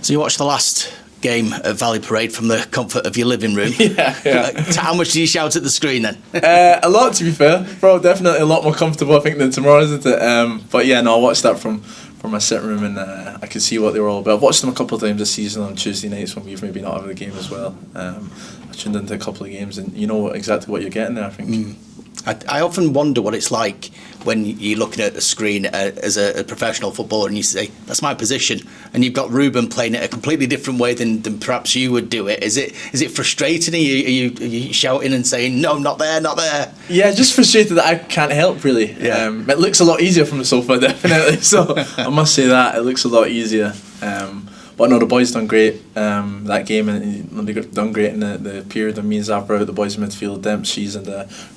So you watched the last game at Valley Parade from the comfort of your living room. Yeah. How much did you shout at the screen then? A lot, to be fair. Probably definitely a lot more comfortable, I think, than tomorrow, isn't it? But yeah, no, I watched that from my sitting room, and I could see what they were all about. I've watched them a couple of times this season on Tuesday nights when we've maybe not had the game as well. I tuned into a couple of games, and you know exactly what you're getting there, I think. I often wonder what it's like when you're looking at a screen as a professional footballer and you say, that's my position, and you've got Ruben playing it a completely different way than perhaps you would do it. Is it frustrating? Are you shouting and saying, no, not there, not there? Yeah, just frustrated that I can't help, really. Yeah. It looks a lot easier from the sofa, definitely, so I must say that, it looks a lot easier. But no, the boys done great that game, and they done great in the period when me and Zav were out. The boys in midfield, Dempsey's and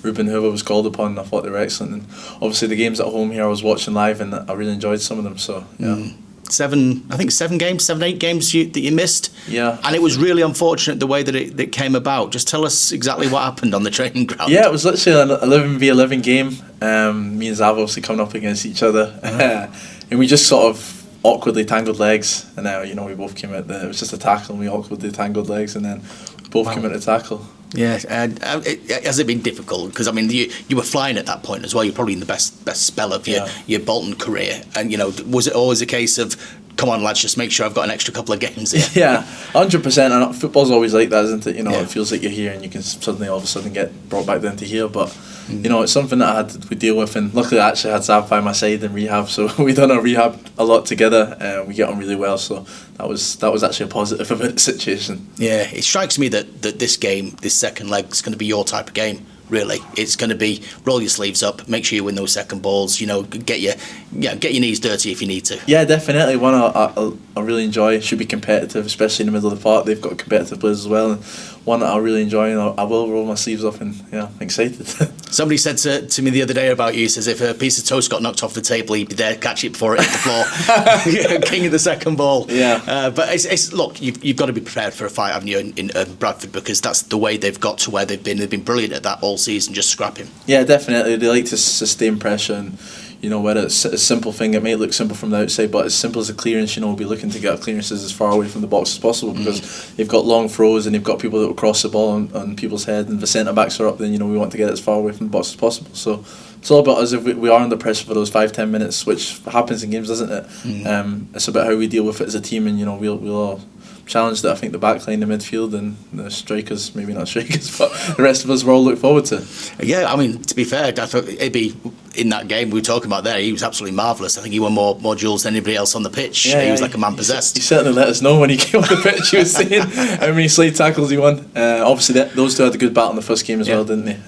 Ruben Hoover was called upon, and I thought they were excellent. And obviously the games at home here I was watching live, and I really enjoyed some of them. So yeah. 7, 8 games that you missed. Yeah. And it was really unfortunate the way that it came about. Just tell us exactly what happened on the training ground. Yeah, it was literally an 11v11 game. Me and Zav obviously coming up against each other, and we just sort of awkwardly tangled legs, and now we both came out. It was just a tackle, and we awkwardly tangled legs, and then both came out to tackle. Yeah, has it been difficult? Because I mean, you were flying at that point as well. You're probably in the best spell of your Bolton career, and was it always a case of, come on lads, just make sure I've got an extra couple of games here? Yeah, 100%. And football's always like that, isn't it? It feels like you're here, and you can suddenly all of a sudden get brought back down to here, but. It's something that I had to deal with, and luckily I actually had Zav by my side in rehab, so we done our rehab a lot together, and we get on really well, so that was actually a positive about the situation. Yeah, it strikes me that this game, this second leg, is going to be your type of game. Really, it's going to be roll your sleeves up, make sure you win those second balls. Get your knees dirty if you need to. Yeah, definitely. One I really enjoy. Should be competitive, especially in the middle of the park. They've got competitive players as well. And one that I really enjoy, and I will roll my sleeves up, and yeah, I'm excited. Somebody said to me the other day about you, says if a piece of toast got knocked off the table, he'd be there, catch it before it hit the floor. King of the second ball. Yeah. But it's look, you've got to be prepared for a fight, haven't you, in Bradford, because that's the way they've got to where they've been. They've been brilliant at that all season, just scrapping. Yeah, definitely. They like to sustain pressure, and whether it's a simple thing, it may look simple from the outside, but as simple as a clearance, we'll be looking to get clearances as far away from the box as possible, because they've got long throws and they've got people that will cross the ball on people's head, and if the centre backs are up, then we want to get it as far away from the box as possible. So it's all about us if we are under pressure for those 5-10 minutes, which happens in games, doesn't it? It's about how we deal with it as a team, and we'll all challenge that. I think the back line, the midfield, and the strikers, maybe not strikers, but the rest of us will all look forward to. Yeah, I mean, to be fair, I thought Ibby in that game we were talking about there, he was absolutely marvellous. I think he won more duels than anybody else on the pitch. Yeah, he was like a man possessed. He certainly let us know when he came on the pitch. He was saying how many slide tackles he won. Obviously, those two had a good battle in the first game as well, didn't they?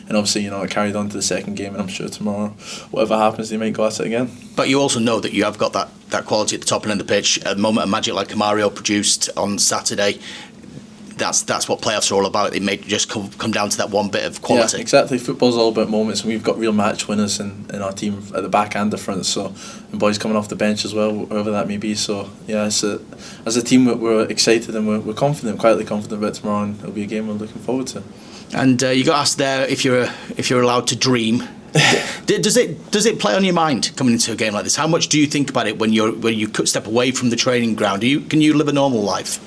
And obviously, it carried on to the second game, and I'm sure tomorrow, whatever happens, they might go at it again. But you also know that you have got that quality at the top end of the pitch. A moment of magic like Mario produced on Saturday, that's what playoffs are all about. It may just come down to that one bit of quality. Yeah, exactly. Football's all about moments, and we've got real match winners in our team at the back and the front, and boys coming off the bench as well, wherever that may be. So yeah, as a team, we're excited, and we're confident, quietly confident about tomorrow, and it'll be a game we're looking forward to. And you got asked there if you're allowed to dream. Does it play on your mind coming into a game like this? How much do you think about it when you step away from the training ground? Can you live a normal life?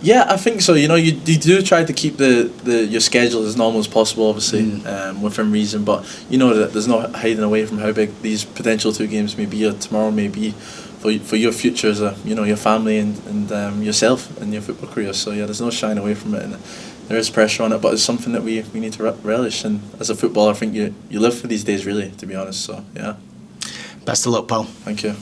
Yeah, I think so. You do try to keep your schedule as normal as possible, obviously, within reason. But that there's no hiding away from how big these potential 2 games may be, or tomorrow may be, for your future as your family and yourself and your football career. So yeah, there's no shying away from it, and there is pressure on it, but it's something that we need to relish. And as a footballer, I think you live for these days, really, to be honest. So yeah. Best of luck, pal. Thank you.